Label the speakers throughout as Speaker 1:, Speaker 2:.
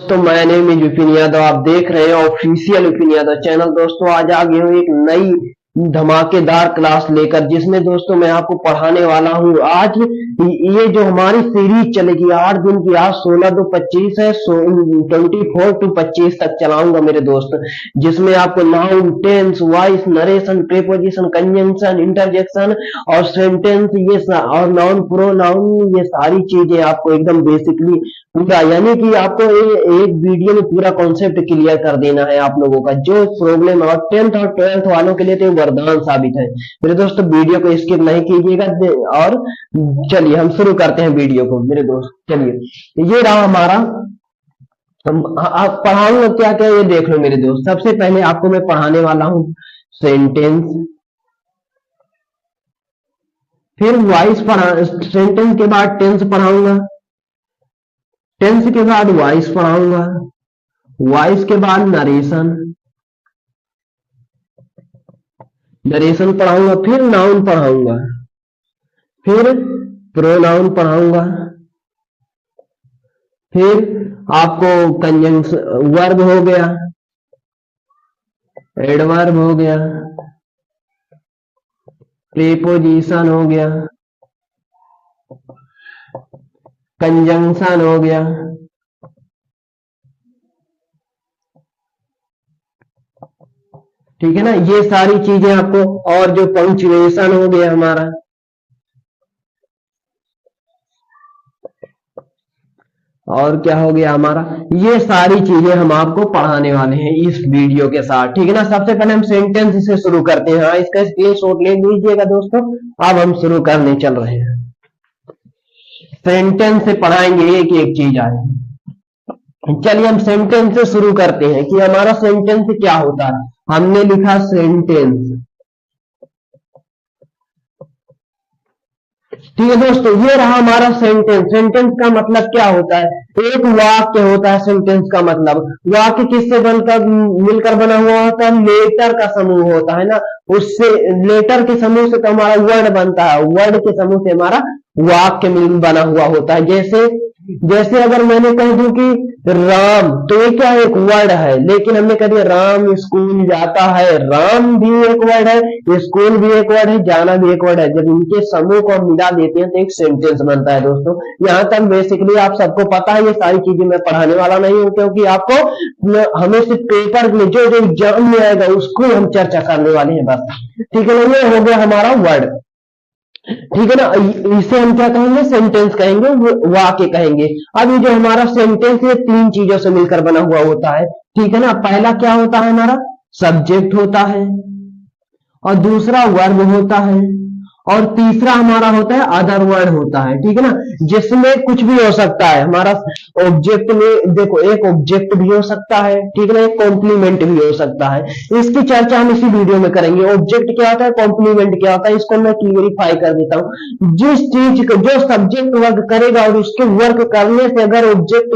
Speaker 1: तो मैं name is Vipin Yadav, आप देख रहे हैं ऑफिशियल विपिन यादव चैनल। दोस्तों आज आ गए हूँ एक नई धमाकेदार क्लास लेकर, जिसमें दोस्तों मैं आपको पढ़ाने वाला हूँ। आज ये जो हमारी सीरीज चलेगी 8 दिन की, आज 16 to 25 है, 24 to 25 तक चलाऊंगा मेरे दोस्त, जिसमें आपको noun, tense, voice, narration, preposition, conjunction, interjection और सेंटेंस, और नाउन, प्रोनाउन, ये सारी चीजें आपको एकदम बेसिकली पूरा, यानी कि आपको एक वीडियो में पूरा कॉन्सेप्ट क्लियर कर देना है आप लोगों का। जो प्रॉब्लम और 10th और 12th वालों के लिए तो वरदान साबित है मेरे दोस्तों। वीडियो को स्किप नहीं कीजिएगा। और चलिए हम शुरू करते हैं वीडियो को मेरे दोस्त। चलिए ये रहा हमारा, आप पढ़ाऊंगा क्या क्या ये देख लो मेरे दोस्त। सबसे पहले आपको मैं पढ़ाने वाला हूं सेंटेंस, फिर वॉइस पढ़ा, सेंटेंस के बाद टेंस पढ़ाऊंगा, टेंस के बाद वॉइस पढ़ाऊंगा, वॉइस के बाद नरेशन, नरेशन पढ़ाऊंगा, फिर नाउन पढ़ाऊंगा, फिर प्रोनाउन पढ़ाऊंगा, फिर आपको कंजंक्शन वर्ब हो गया, एडवर्ब हो गया, प्रीपोजिशन हो गया, कंजंक्शन हो गया, ठीक है ना, ये सारी चीजें आपको, और जो पंक्चुएशन हो गया हमारा, और क्या हो गया हमारा, ये सारी चीजें हम आपको पढ़ाने वाले हैं इस वीडियो के साथ, ठीक है ना। सबसे पहले हम सेंटेंस से शुरू करते हैं। हाँ, इसका स्क्रीनशॉट ले लीजिएगा दोस्तों। अब हम शुरू करने चल रहे हैं। सेंटेंस से पढ़ाएंगे, एक एक चीज आएगी। चलिए हम सेंटेंस से शुरू करते हैं कि हमारा सेंटेंस क्या होता है। हमने लिखा सेंटेंस, ठीक है दोस्तों, ये रहा हमारा सेंटेंस। सेंटेंस का मतलब क्या होता है? एक वाक्य होता है सेंटेंस का मतलब। वाक्य किससे बनकर मिलकर बना हुआ होता है? लेटर का समूह होता है ना, उससे लेटर के समूह से तो हमारा वर्ड बनता है, वर्ड के समूह से हमारा वाक्य बना हुआ होता है। जैसे जैसे अगर मैंने कह दूं कि राम, तो ये क्या एक वर्ड है, लेकिन हमने कह दिया राम स्कूल जाता है। राम भी एक वर्ड है, स्कूल भी एक वर्ड है, जाना भी एक वर्ड है। जब इनके समूह को हम मिला देते हैं तो एक सेंटेंस बनता है दोस्तों। यहाँ तक बेसिकली आप सबको पता है। ये सारी चीजें मैं पढ़ाने वाला नहीं हूँ, क्योंकि आपको हमें सिर्फ पेपर में जो जो एग्जाम में आएगा उसको हम चर्चा करने वाले हैं बस, ठीक है ना। ये हो गया हमारा वर्ड, ठीक है ना। इसे हम क्या कहेंगे? सेंटेंस कहेंगे, वाक्य कहेंगे। अब ये जो हमारा सेंटेंस है 3 चीजों से मिलकर बना हुआ होता है, ठीक है ना। पहला क्या होता है? हमारा सब्जेक्ट होता है, और दूसरा वर्ब होता है, और तीसरा हमारा होता है अदर वर्ड होता है, ठीक है ना, जिसमें कुछ भी हो सकता है। हमारा ऑब्जेक्ट में देखो, एक ऑब्जेक्ट भी हो सकता है, ठीक है ना, एक कॉम्प्लीमेंट भी हो सकता है। इसकी चर्चा हम इसी वीडियो में करेंगे। ऑब्जेक्ट क्या होता है, कॉम्प्लीमेंट क्या होता है, इसको मैं क्लियरिफाई कर देता हूँ। जिस चीज को जो सब्जेक्ट वर्क करेगा और उसके वर्क करने से अगर ऑब्जेक्ट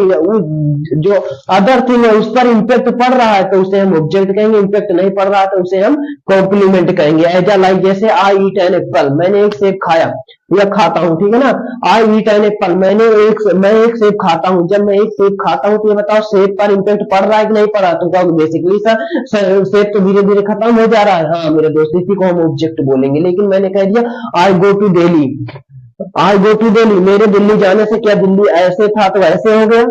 Speaker 1: जो अदर थिंग है उस पर इम्पैक्ट पड़ रहा है तो उसे हम ऑब्जेक्ट कहेंगे, इम्पैक्ट नहीं पड़ रहा है तो उसे हम कॉम्प्लीमेंट कहेंगे। एज लाइक, जैसे आई ईट एन एप्पल, मैंने एक सेब खाया या खाता हूं, ठीक है ना। आई ईट एन एप्पल, मैं एक सेब खाता हूं। जब मैं एक सेब खाता हूं तो ये बताओ सेब पर इम्पैक्ट पड़ रहा है कि नहीं पड़ रहा? तो क्या बेसिकली सेब तो धीरे धीरे खत्म हो जा रहा है। हाँ मेरे दोस्त, इसी को हम ऑब्जेक्ट बोलेंगे। लेकिन मैंने कह दिया I go to Delhi, I go to Delhi, मेरे दिल्ली जाने से क्या दिल्ली ऐसे था तो ऐसे हो गया?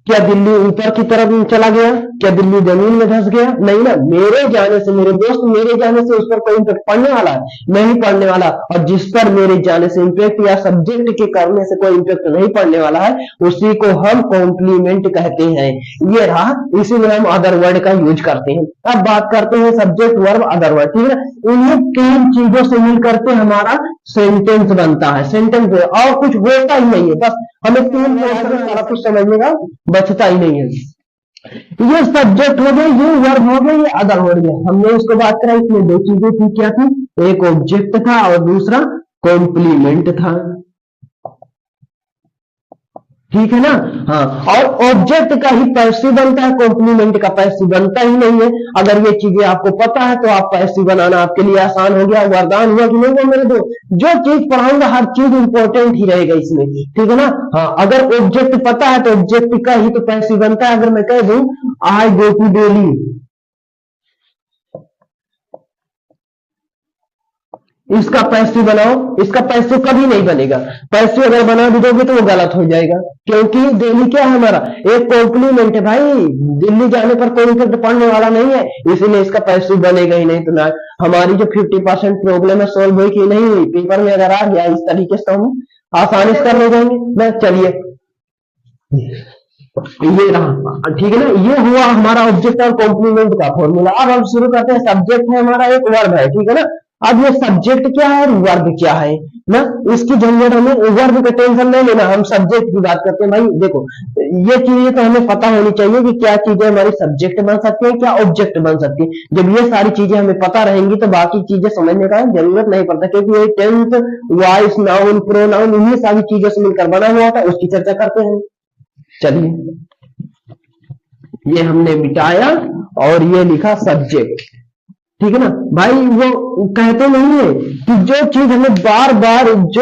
Speaker 1: क्या दिल्ली ऊपर की तरफ चला गया? क्या दिल्ली जमीन में धंस गया? नहीं ना। मेरे जाने से मेरे दोस्त, मेरे जाने से उस पर कोई इम्पैक्ट पड़ने वाला है? नहीं पड़ने वाला। और जिस पर मेरे जाने से इम्पैक्ट या सब्जेक्ट के करने से कोई इम्पैक्ट नहीं पड़ने वाला है उसी को हम कॉम्प्लीमेंट कहते हैं। ये रहा, इसी में हम अदर वर्ड का यूज करते हैं। अब बात करते हैं सब्जेक्ट, वर्ब, अदर वर्ड, ठीक है ना। इन्हीं 3 चीजों से मिलकर के हमारा सेंटेंस बनता है। सेंटेंस और कुछ होता ही नहीं है, बस हमें 3 सारा कुछ समझने का बचता ही नहीं है। ये सब्जेक्ट हो गया, ये वर्ब हो गया, ये अदर हो गया। हमने उसको बात करा, इसमें 2 चीजें थी, क्या थी? एक ऑब्जेक्ट था और दूसरा कॉम्प्लीमेंट था। ठीक है ना। हाँ, और ऑब्जेक्ट का ही पैसिव बनता है, कॉम्प्लीमेंट का पैसिव बनता ही नहीं है। अगर ये चीजें आपको पता है तो आप पैसिव बनाना आपके लिए आसान हो गया, वरदान हुआ कि नहीं हुआ मेरे दोस्त। जो चीज पढ़ाऊंगा हर चीज इंपॉर्टेंट ही रहेगा इसमें, ठीक है ना। हाँ, अगर ऑब्जेक्ट पता है तो ऑब्जेक्ट का ही तो पैसिव बनता है। अगर मैं कह दूं आई गो टू डेली, इसका पैसिव बनाओ, इसका पैसिव कभी नहीं बनेगा। पैसिव अगर बना भी दोगे तो वो गलत हो जाएगा, क्योंकि दिल्ली क्या है हमारा, एक कॉम्प्लीमेंट है भाई। दिल्ली जाने पर कोई इफेक्ट पड़ने वाला नहीं है, इसीलिए इसका पैसिव बनेगा ही नहीं। तो ना हमारी जो 50% प्रॉब्लम है सॉल्व हुई कि नहीं हुई, पेपर में अगर आ गया इस तरीके से हम आसानी से कर ले जाएंगे। मैं चलिए ये रहा, ठीक है ना। ये हुआ हमारा ऑब्जेक्ट और कॉम्प्लीमेंट का फॉर्मूला। अब हम शुरू करते हैं। सब्जेक्ट है हमारा, एक वर्ब है, ठीक है ना। अब ये सब्जेक्ट क्या है और वर्ब क्या है ना, इसकी झंझट हमें, वर्ब का टेंशन नहीं लेना, हम सब्जेक्ट की बात करते हैं। भाई देखो, ये चीजें तो हमें पता होनी चाहिए कि क्या चीजें हमारी सब्जेक्ट बन सकती है, क्या ऑब्जेक्ट बन सकती है। जब ये सारी चीजें हमें पता रहेंगी तो बाकी चीजें समझने का जरूरत नहीं पड़ता, क्योंकि ये टेंस, वॉइस, नाउन, प्रोनाउन, ये सारी चीजें से मिलकर बना हुआ था, उसकी चर्चा करते हैं। चलिए, ये हमने मिटाया और ये लिखा सब्जेक्ट, ठीक है ना। भाई वो कहते नहीं है कि जो चीज हमें बार बार, जो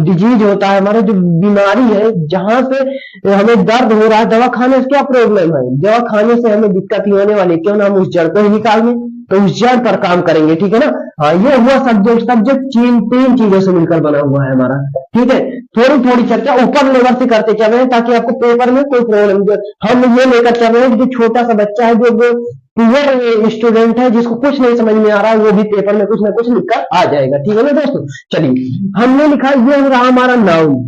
Speaker 1: डिजीज होता है हमारा, जो बीमारी है, जहां से हमें दर्द हो रहा है, दवा खाने से क्या प्रॉब्लम है, दवा खाने से हमें दिक्कत ही होने वाली, क्यों ना हम उस जड़ को ही निकाल दें, तो उस जड़ पर काम करेंगे, ठीक है ना। हाँ, ये हुआ सब्जेक्ट। सब्जेक्ट तीन चीजों से मिलकर बना हुआ है हमारा, ठीक है। थोड़ी थोड़ी चर्चा ऊपर लेवल से करते चल रहे हैं ताकि आपको पेपर में कोई प्रॉब्लम, हम ये लेकर चल रहे हैं कि छोटा सा बच्चा है, जो क्लियर स्टूडेंट है, जिसको कुछ नहीं समझ में आ रहा है, वो भी पेपर में कुछ ना कुछ लिखकर आ जाएगा, ठीक है ना दोस्तों। चलिए, हमने लिखा, ये रहा हमारा नाउन।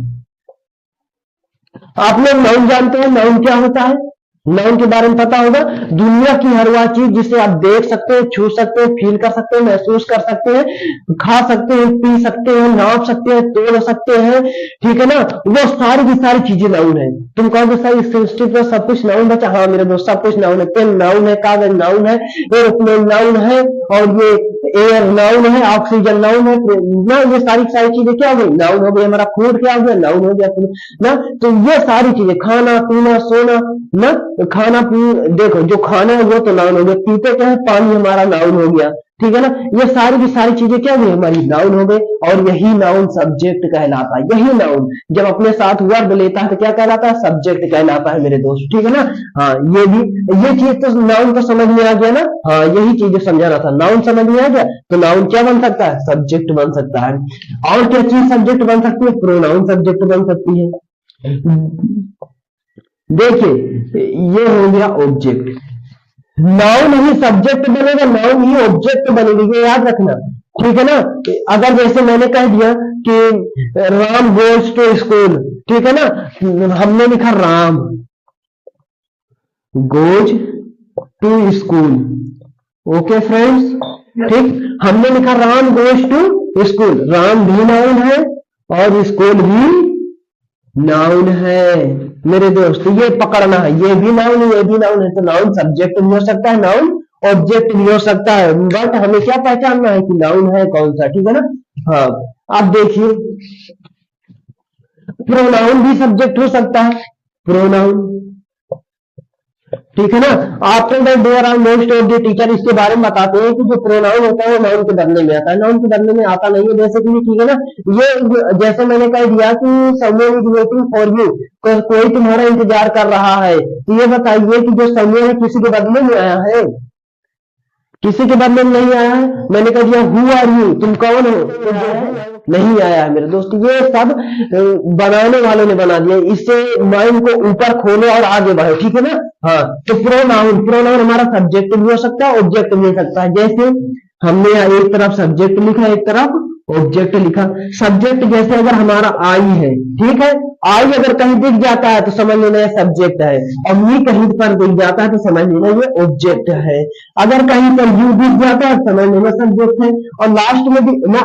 Speaker 1: आप लोग नाउन जानते हैं, नाउन क्या होता है, नाउन के बारे में पता होगा। दुनिया की हर वह चीज जिसे आप देख सकते हैं, छू सकते हैं, फील कर सकते हैं, महसूस कर सकते हैं, खा सकते हैं, पी सकते हैं, नाप सकते हैं, तोड़ सकते हैं, ठीक है ना, वो सारी की सारी चीजें नाउन है। तुम कहोगे सर इस सृष्टि पर सब कुछ नाउन बचा, हाँ मेरे दोस्त, सब कुछ नाउन है। पेन नाउन है, कागज नाउन है, एरोप्लेन नाउन है, और ये एयर नाउन है, ऑक्सीजन नाउन है ना। ये सारी सारी चीजें क्या हो गई, नाउन हो गई। हमारा फूड क्या हो गया, नाउन हो गया ना। तो ये सारी चीजें, खाना पीना सोना ना, खाना पी, देखो जो खाना है वो तो नाउन हो गया, पीते क्या है, पानी हमारा नाउन हो गया, ठीक है ना। ये सारी की सारी चीजें क्या हुई, हमारी नाउन हो गई। और यही नाउन सब्जेक्ट कहलाता है। यही नाउन जब अपने साथ वर्ब लेता है तो क्या कहलाता है, सब्जेक्ट कहलाता है मेरे दोस्त, ठीक है ना। हाँ, ये भी, ये चीज तो नाउन तो समझ में आ गया ना। हाँ, यही चीजें समझाना था। नाउन समझ में आ गया तो नाउन क्या बन सकता है, सब्जेक्ट बन सकता है। और क्या चीज सब्जेक्ट बन सकती है, प्रोनाउन सब्जेक्ट बन सकती है। देखिए, ये हो गया ऑब्जेक्ट। नाउन ही सब्जेक्ट बनेगा, नाउन ही ऑब्जेक्ट बनेगा, ये याद रखना, ठीक है ना। अगर जैसे मैंने कह दिया कि राम गोज टू स्कूल, ठीक है ना, हमने लिखा Ram goes to school, okay friends, ठीक। हमने लिखा Ram goes to school, Ram भी नाउन है और स्कूल भी नाउन है मेरे दोस्त, ये पकड़ना है। ये भी नाउन है, ये भी नाउन है, तो नाउन सब्जेक्ट भी हो सकता है, नाउन ऑब्जेक्ट भी हो सकता है, बट हमें क्या पहचानना है कि नाउन है कौन सा, ठीक है ना। हाँ, अब देखिए, प्रोनाउन भी सब्जेक्ट हो सकता है, प्रोनाउन, ठीक है ना। After that there are most of the teacher, इसके बारे में बताते हैं कि जो प्रोनाउन होता है वो नाउन के बदले में आता है, नाउन के बदले में आता नहीं है। जैसे कि, ठीक है ना, ये जैसे मैंने कह दिया कि someone is waiting for you, कोई तुम्हारा इंतजार कर रहा है, तो ये बताइए कि जो समवन है किसी के बदले में आया है, किसी के बदले में नहीं आया है। मैंने कह दिया हु आर यू, तुम कौन हो, तो जो है नहीं आया है मेरे दोस्त। ये सब बनाने वालों ने बना दिया, इससे माइंड को ऊपर खोलो और आगे बढ़ो, ठीक है ना। हाँ, तो प्रोनाउन, प्रोनाउन हमारा सब्जेक्ट भी हो सकता है, ऑब्जेक्ट भी हो सकता है। जैसे हमने यहाँ एक तरफ सब्जेक्ट लिखा, एक तरफ ऑब्जेक्ट लिखा। सब्जेक्ट जैसे अगर हमारा आई है, ठीक है, आई अगर कहीं दिख जाता है तो समझ लेना ये सब्जेक्ट है, और मी कहीं पर दिख जाता है तो समझ लेना ये ऑब्जेक्ट है। अगर कहीं पर यू दिख जाता है समझ लेना सब्जेक्ट है। और लास्ट में भी ना,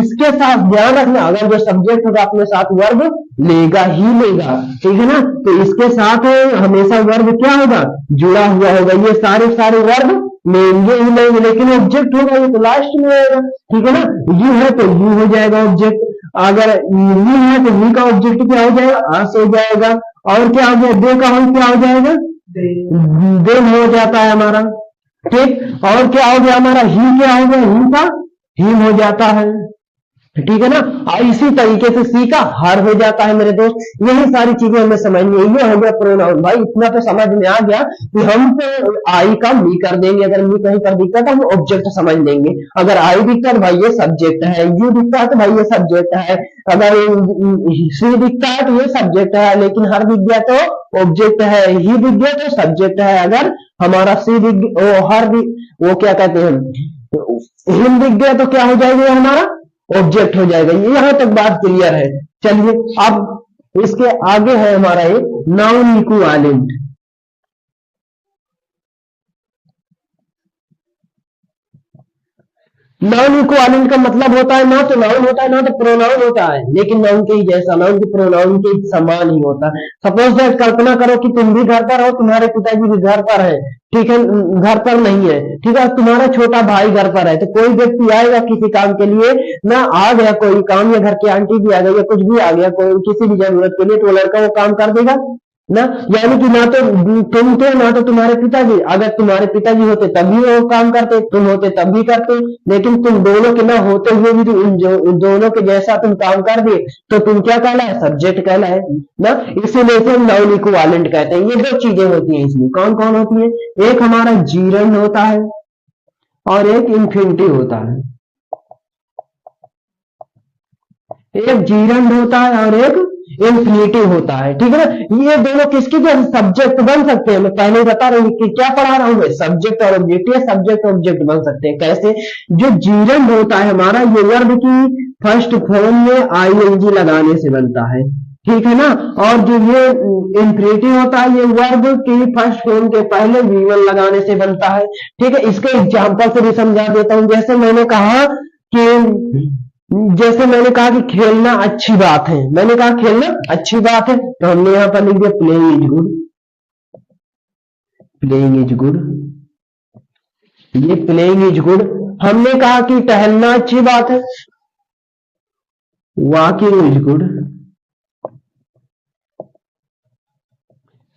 Speaker 1: इसके साथ ध्यान रखना, अगर जो सब्जेक्ट होगा अपने साथ वर्ब लेगा ही लेगा, ठीक है ना। तो इसके साथ हमेशा वर्ब क्या होगा, जुड़ा हुआ होगा। ये सारे वर्ब लेंगे ही नहीं, लेकिन ऑब्जेक्ट होगा ये तो लास्ट में आएगा, ठीक है ना। यू है तो यू हो जाएगा ऑब्जेक्ट, अगर ही है तो ही का ऑब्जेक्ट क्या हो जाएगा, आस हो जाएगा। और क्या हो गया, दे का हो क्या हो जाएगा, देन हो जाता है हमारा। ठीक, और क्या हो गया हमारा, ही क्या हो गया, ही का हिम हो जाता है। ठीक है ना। और इसी तरीके से सी का हर हो जाता है मेरे दोस्त। यही सारी चीजें हमें समझनी है। ये हो गया प्रोनाउन। भाई इतना तो समझ में आ गया कि हम तो आई का मी कर देंगे, अगर मी कहीं पर दिखता है तो हम ऑब्जेक्ट समझ लेंगे। अगर आई दिखता है तो भाई ये सब्जेक्ट है, यू दिखता है तो भाई ये सब्जेक्ट है, अगर सी दिखता है तो ये सब्जेक्ट है, लेकिन हर दिख गया तो ऑब्जेक्ट है, ही दिख गया तो सब्जेक्ट है। अगर हमारा सी दिख वो क्या कहते हैं, हिम दिख गया तो क्या हो जाएगा, हमारा ऑब्जेक्ट हो जाएगा। ये यहां तक बात क्लियर है। चलिए अब इसके आगे है हमारा ये नाउन इक्विवेलेंट। नाउन इक्विवेलेंट का मतलब होता है ना तो नाउन होता है ना तो प्रोनाउन होता है, लेकिन नाउन के ही जैसा, नाउन के प्रोनाउन के समान ही होता है। सपोज दैट कल्पना करो कि तुम भी घर पर हो, तुम्हारे पिताजी भी घर पर है, ठीक है, घर पर नहीं है, ठीक है, तुम्हारा छोटा भाई घर पर है, तो कोई व्यक्ति आएगा किसी काम के लिए ना, आ गया कोई काम, या घर की आंटी भी आ गई या कुछ भी आ गया कोई किसी भी जरूरत के लिए, तो वो लड़का वो काम कर देगा ना। यानी कि ना तो तुम थे ना तो तुम्हारे पिताजी, अगर तुम्हारे पिताजी होते तभी वो काम करते, तुम होते तब भी करते, लेकिन तुम दोनों के ना होते हुए भी उन दोनों के जैसा तुम काम कर दिए तो तुम क्या कहला है, सब्जेक्ट कहला है ना। इसीलिए से नाउन इक्विवेलेंट कहते हैं। ये दो चीजें होती हैं इसमें, कौन कौन होती है, एक हमारा जीरंड होता है और एक इंफिनिटिव होता है। एक जीरंड होता है और एक इंफिनिटिव होता है, ठीक है ना। ये दोनों किसके जैसे सब्जेक्ट बन सकते हैं, मैं पहले ही बता रहा हूँ कि क्या पढ़ा रहा हूं मैं, सब्जेक्ट और ऑब्जेक्ट, या सब्जेक्ट ऑब्जेक्ट बन सकते हैं। कैसे, जो जीरंड होता है हमारा, ये वर्ब की फर्स्ट फॉर्म में आईएनजी लगाने से बनता है, ठीक है ना। और जो ये इंफिनिटिव होता है, ये वर्ब की फर्स्ट फॉर्म के पहले वी1 लगाने से बनता है, ठीक है। इसके एग्जाम्पल से भी समझा देता हूं। जैसे मैंने कहा कि खेलना अच्छी बात है, मैंने कहा खेलना अच्छी बात है, तो हमने यहां पर लिख दिया playing is good, playing is good, ये प्लेइंग इज गुड। हमने कहा कि टहलना अच्छी बात है, वॉकिंग इज गुड,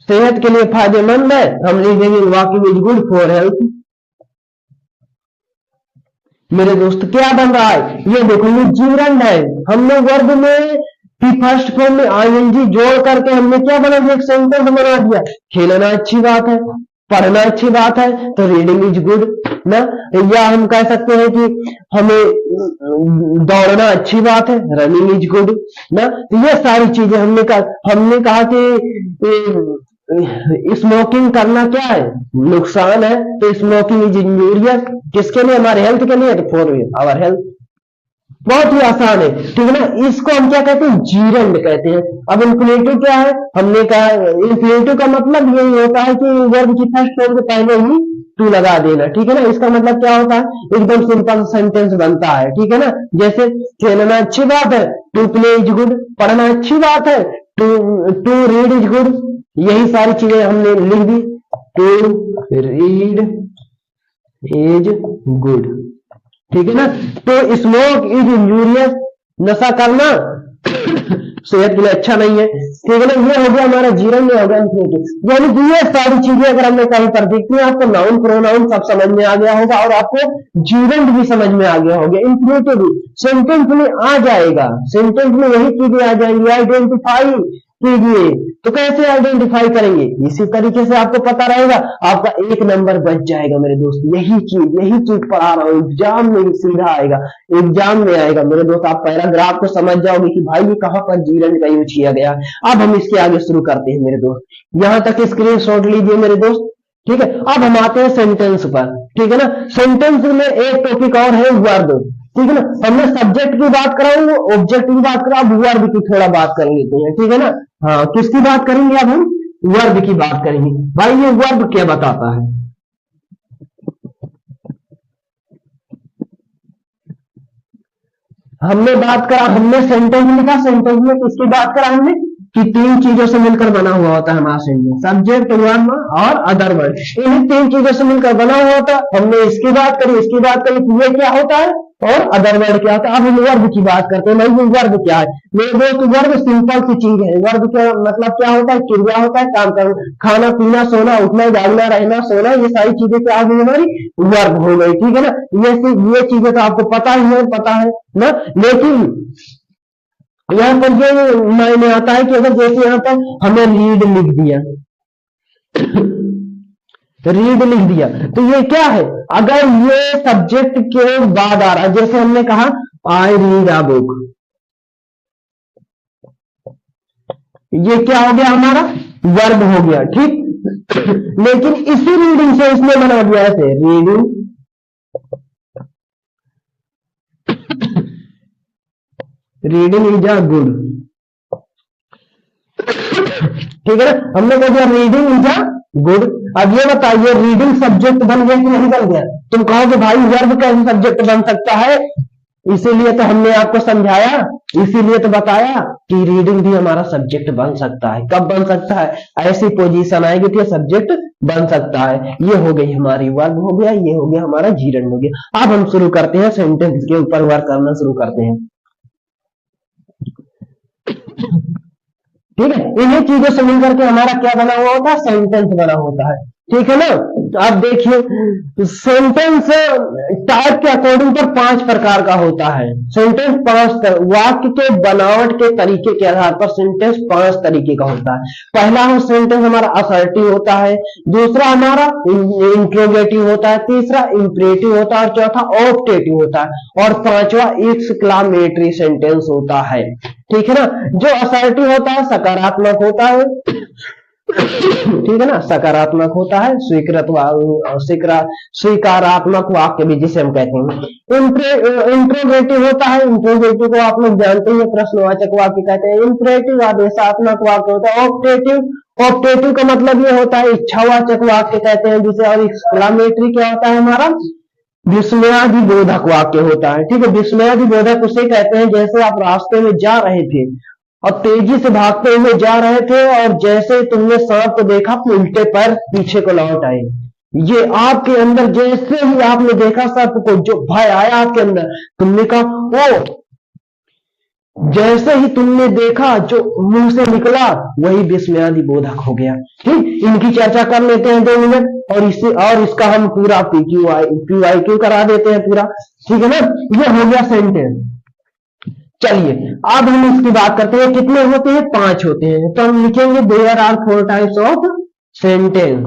Speaker 1: सेहत के लिए फायदेमंद है, हम लिख देंगे walking is good for health. मेरे दोस्त क्या बन रहा है, ये देखो ये जीरंड है, हमने वर्ब में फर्स्ट फॉर्म में आईएनजी जोड़ करके हमने क्या बना दिया, एक सेंटेंस बना दिया। खेलना अच्छी बात है, पढ़ना अच्छी बात है, तो रीडिंग इज गुड ना। या हम कह सकते हैं कि हमें दौड़ना अच्छी बात है, रनिंग इज गुड ना। तो ये सारी चीजें हमने कहा कि स्मोकिंग करना क्या है, नुकसान है, तो स्मोकिंग इज इंजूरियस, किसके लिए, हमारे हेल्थ के लिए, तो फॉर आवर हेल्थ। बहुत ही आसान है, ठीक है ना। इसको हम क्या कहते हैं, जीरंड कहते हैं। अब इंफिनिटिव क्या है, हमने कहा इंफिनिटिव का मतलब यही होता है कि वर्ब की फर्स्ट फॉर्म के पहले ही टू लगा देना, ठीक है ना। इसका मतलब क्या होता है, एकदम सिंपल सेंटेंस बनता है, ठीक है ना। जैसे खेलना अच्छी बात है, टू प्ले इज गुड, पढ़ना अच्छी बात है, टू रीड इज गुड। यही सारी चीजें हमने लिख दी, टू रीड इज गुड, ठीक है ना। तो स्मोक इज इंजूरियस, नशा करना सेहत के लिए अच्छा नहीं है, ठीक है ना। ये हो गया हमारा जीरंड में हो गया इंफिनिटिव। यानी कि ये सारी चीजें अगर हमने कहीं पर देखी है, आपको नाउन प्रोनाउन सब समझ में आ गया होगा और आपको जीरंड भी समझ में आ गया होगा, इंफिनिटिव भी सेंटेंस में आ जाएगा। सेंटेंस में यही चीजें आ जाएंगी, आइडेंटिफाई कीजिए। तो कैसे आइडेंटिफाई करेंगे, इसी तरीके से आपको पता रहेगा, आपका एक नंबर बच जाएगा मेरे दोस्त। यही चीज पढ़ा रहा हूँ, एग्जाम में सीधा आएगा, एग्जाम में आएगा मेरे दोस्त। आप पैराग्राफ को समझ जाओगे कि भाई ये कहां पर जीरंड का यूज किया गया। अब हम इसके आगे शुरू करते हैं मेरे दोस्त, यहां तक स्क्रीन शॉट लीजिए मेरे दोस्त, ठीक है। अब हम आते हैं सेंटेंस पर, ठीक है ना। सेंटेंस में एक टॉपिक और है वर्ब, ठीक है ना। हमने सब्जेक्ट की बात कराऊंगा, ऑब्जेक्ट की बात करा, अब वर्ब की थोड़ा बात कर लेते हैं, ठीक है ना। हाँ, किसकी बात करेंगे, अब हम वर्ब की बात करेंगे। भाई ये वर्ब क्या बताता है, हमने बात करा, हमने सेंटेंस लिखा, सेंटेंस में किसकी बात करा हमने, कि तीन चीजों से मिलकर बना हुआ होता है हमारा सेंटेंस, सब्जेक्ट, वर्ब और अदर वर्ड। इन्हीं तीन चीजों से मिलकर बना हुआ होता है। हमने इसकी बात करी, इसकी बात करी, तो ये क्या होता है, और अदर वर्ड क्या होता है। अब हम वर्ब की बात करते हैं। भाई वर्ब क्या है मेरे दोस्त? वर्ब सिंपल सी चीज है। वर्ब क्या मतलब क्या होता है? क्रिया होता है, काम करना, खाना पीना, सोना, उठना, जागना, रहना, सोना, ये सारी चीजें क्या हो गई हमारी? वर्ब हो गई। ठीक है ना। ये चीजें तो आपको पता ही है, पता है ना। लेकिन यहाँ पर ये मायने आता है कि अगर जैसे यहाँ पर हमें रीड लिख दिया, रीड लिख दिया, तो ये क्या है? अगर ये सब्जेक्ट के बाद आ रहा है, जैसे हमने कहा आई रीड अ बुक, ये क्या हो गया हमारा? वर्ब हो गया। ठीक। लेकिन इसी रीडिंग से इसने बना दिया ऐसे, reading, reading is a good. ठीक है ना। हमने कह दिया रीडिंग इज अ गुड। अब ये बताइए रीडिंग सब्जेक्ट बन गया कि नहीं बन गया? तुम कहोगे भाई वर्ब कैसे सब्जेक्ट बन सकता है? इसीलिए तो हमने आपको समझाया, इसीलिए तो बताया कि रीडिंग भी हमारा सब्जेक्ट बन सकता है। कब बन सकता है? ऐसी पोजीशन आएगी तो सब्जेक्ट बन सकता है। ये हो गई हमारी वर्ब हो गया, ये हो गया हमारा जीरंड हो गया। अब हम शुरू करते हैं सेंटेंस के ऊपर वर्क करना शुरू करते हैं। ठीक है। इन्हीं चीजों से मिलकर के हमारा क्या बना हुआ होता है? सेंटेंस बना होता है। ठीक है ना। तो आप देखिए सेंटेंस टाइप के अकॉर्डिंग पर 5 प्रकार का होता है। सेंटेंस 5 वाक्य के बनावट के तरीके के आधार पर सेंटेंस 5 तरीके का होता है। पहला हो सेंटेंस हमारा असर्टिव होता है, दूसरा हमारा इंट्रोगेटिव होता है, तीसरा इंपरेटिव होता है, चौथा ऑप्टेटिव होता है और पांचवा एक्सक्लामेटरी सेंटेंस होता है। ठीक है ना। जो असर्टिव होता है सकारात्मक होता है, ठीक है ना, सकारात्मक होता है, स्वीकारात्मक वाक्य भी जिसे हम कहते हैं। इंट्रोगेटिव होता है, इंट्रोगेटिव को आप लोग जानते हैं, प्रश्नवाचक वाक्य कहते हैं। इंपरेटिव आदेशात्मक वाक्य होता है। ऑप्टेटिव, ऑप्टेटिव का मतलब ये होता है इच्छावाचक वाक्य कहते हैं जिसे। और एक्सक्लामेटरी क्या होता है हमारा? विस्मयादिबोधक वाक्य होता है। ठीक है। विस्मयादिबोधक उसे कहते हैं जैसे आप रास्ते में जा रहे थे और तेजी से भागते हुए जा रहे थे और जैसे तुमने सांप को देखा उल्टे पैर पीछे को लौट आए। ये आपके अंदर जैसे ही आपने देखा सांप को, जो भय आया आपके अंदर, तुमने कहा वो, जैसे ही तुमने देखा जो मुंह से निकला वही विस्मयादिबोधक हो गया। ठीक। इनकी चर्चा कर लेते हैं 2 मिनट और इसका हम पूरा PQ करा देते हैं पूरा। ठीक है ना। ये हो गया सेंटेंस। चलिए अब हम इसकी बात करते हैं। कितने होते हैं? 5 होते हैं। तो हम लिखेंगे there are 4 types of sentence.